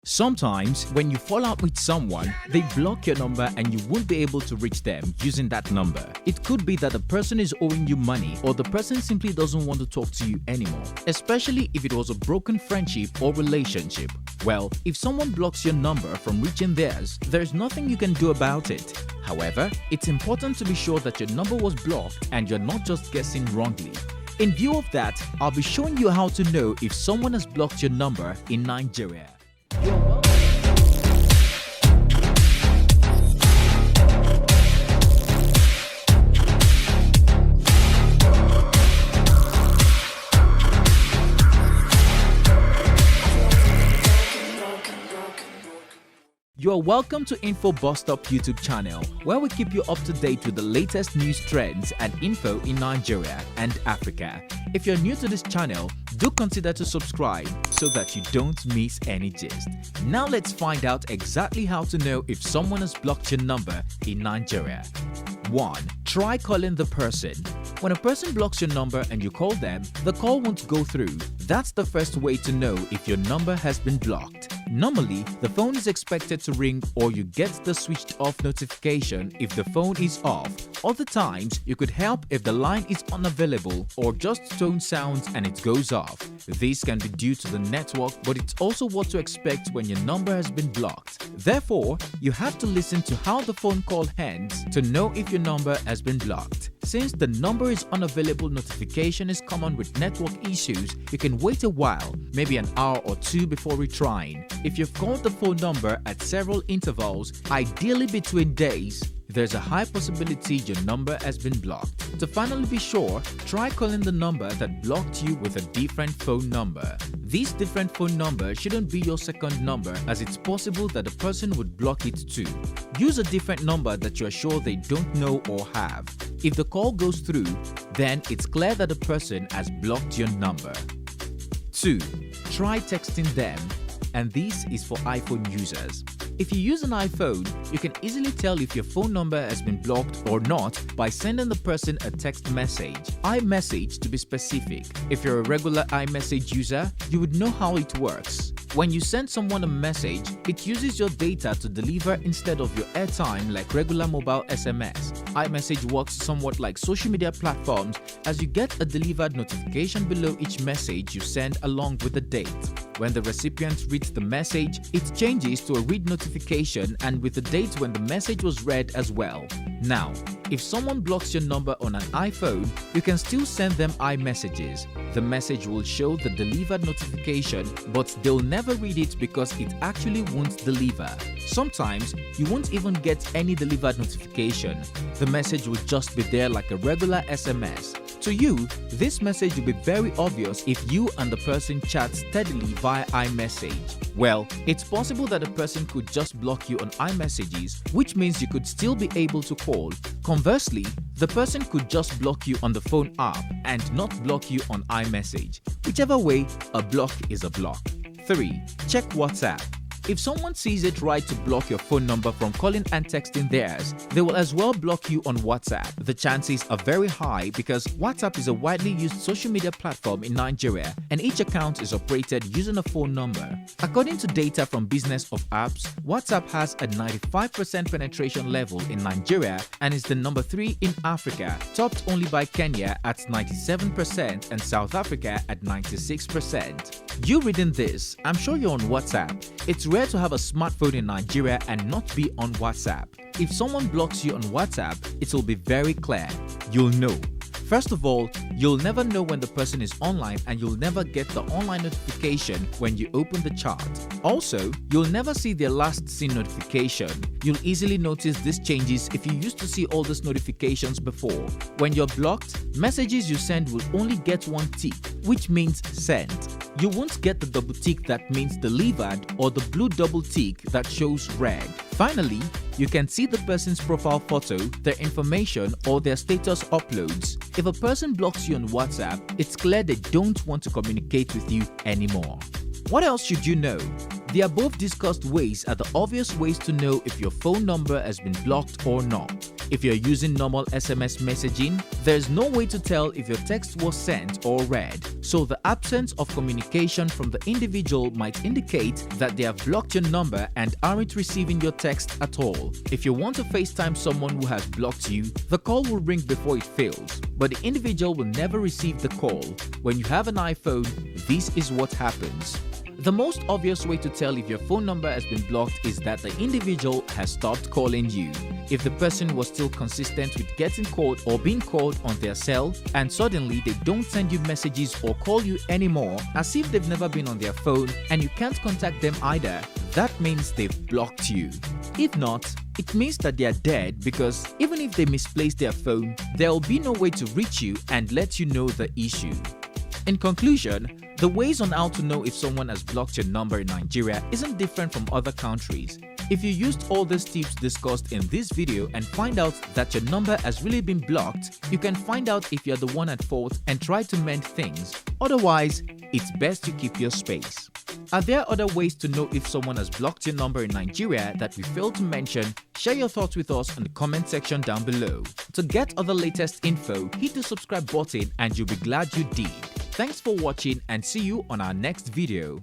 Sometimes, when you fall out with someone, they block your number and you won't be able to reach them using that number. It could be that the person is owing you money or the person simply doesn't want to talk to you anymore, especially if it was a broken friendship or relationship. Well, if someone blocks your number from reaching theirs, there's nothing you can do about it. However, it's important to be sure that your number was blocked and you're not just guessing wrongly. In view of that, I'll be showing you how to know if someone has blocked your number in Nigeria. You are welcome to Info Bus Stop YouTube channel, where we keep you up to date with the latest news trends and info in Nigeria and Africa. If you're new to this channel, do consider to subscribe so that you don't miss any gist. Now let's find out exactly how to know if someone has blocked your number in Nigeria. 1. Try calling the person. When a person blocks your number and you call them, the call won't go through. That's the first way to know if your number has been blocked. Normally, the phone is expected to ring or you get the switched off notification if the phone is off. Other times, you could help if the line is unavailable or just tone sounds and it goes off. This can be due to the network, but it's also what to expect when your number has been blocked. Therefore, you have to listen to how the phone call ends to know if your number has been blocked. Since the number is unavailable notification is common with network issues, you can wait a while, maybe an hour or two before retrying. If you've called the phone number at several intervals, ideally between days, there's a high possibility your number has been blocked. To finally be sure, try calling the number that blocked you with a different phone number. This different phone number shouldn't be your second number, as it's possible that the person would block it too. Use a different number that you're sure they don't know or have. If the call goes through, then it's clear that the person has blocked your number. 2. Try texting them. And this is for iPhone users. If you use an iPhone, you can easily tell if your phone number has been blocked or not by sending the person a text message, iMessage to be specific. If you're a regular iMessage user, you would know how it works. When you send someone a message, it uses your data to deliver instead of your airtime like regular mobile SMS. iMessage works somewhat like social media platforms, as you get a delivered notification below each message you send along with the date. When the recipient reads the message, it changes to a read notification and with the date when the message was read as well. Now, if someone blocks your number on an iPhone, you can still send them iMessages. The message will show the delivered notification, but they'll never read it because it actually won't deliver. Sometimes, you won't even get any delivered notification. The message will just be there like a regular SMS. To you, this message will be very obvious if you and the person chat steadily via iMessage. Well, it's possible that the person could just block you on iMessages, which means you could still be able to call. Conversely, the person could just block you on the phone app and not block you on iMessage. Whichever way, a block is a block. 3. Check WhatsApp. If someone sees it right to block your phone number from calling and texting theirs, they will as well block you on WhatsApp. The chances are very high because WhatsApp is a widely used social media platform in Nigeria and each account is operated using a phone number. According to data from Business of Apps, WhatsApp has a 95% penetration level in Nigeria and is the number 3 in Africa, topped only by Kenya at 97% and South Africa at 96%. You reading this, I'm sure you're on WhatsApp. It's rare to have a smartphone in Nigeria and not be on WhatsApp. If someone blocks you on WhatsApp, it will be very clear. You'll know. First of all, you'll never know when the person is online and you'll never get the online notification when you open the chat. Also, you'll never see their last seen notification. You'll easily notice these changes if you used to see all these notifications before. When you're blocked, messages you send will only get one tick, which means sent. You won't get the double tick that means delivered or the blue double tick that shows read. Finally, you can see the person's profile photo, their information or their status uploads. If a person blocks you on WhatsApp, it's clear they don't want to communicate with you anymore. What else should you know? The above discussed ways are the obvious ways to know if your phone number has been blocked or not. If you're using normal SMS messaging, there's no way to tell if your text was sent or read, so the absence of communication from the individual might indicate that they have blocked your number and aren't receiving your text at all. If you want to FaceTime someone who has blocked you, the call will ring before it fails, but the individual will never receive the call. When you have an iPhone, this is what happens. The most obvious way to tell if your phone number has been blocked is that the individual has stopped calling you. If the person was still consistent with getting called or being called on their cell, and suddenly they don't send you messages or call you anymore as if they've never been on their phone and you can't contact them either, that means they've blocked you. If not, it means that they are dead, because even if they misplace their phone, there will be no way to reach you and let you know the issue. In conclusion, the ways on how to know if someone has blocked your number in Nigeria isn't different from other countries. If you used all these tips discussed in this video and find out that your number has really been blocked, you can find out if you're the one at fault and try to mend things. Otherwise, it's best to keep your space. Are there other ways to know if someone has blocked your number in Nigeria that we failed to mention? Share your thoughts with us in the comment section down below. To get other latest info, hit the subscribe button and you'll be glad you did. Thanks for watching and see you on our next video.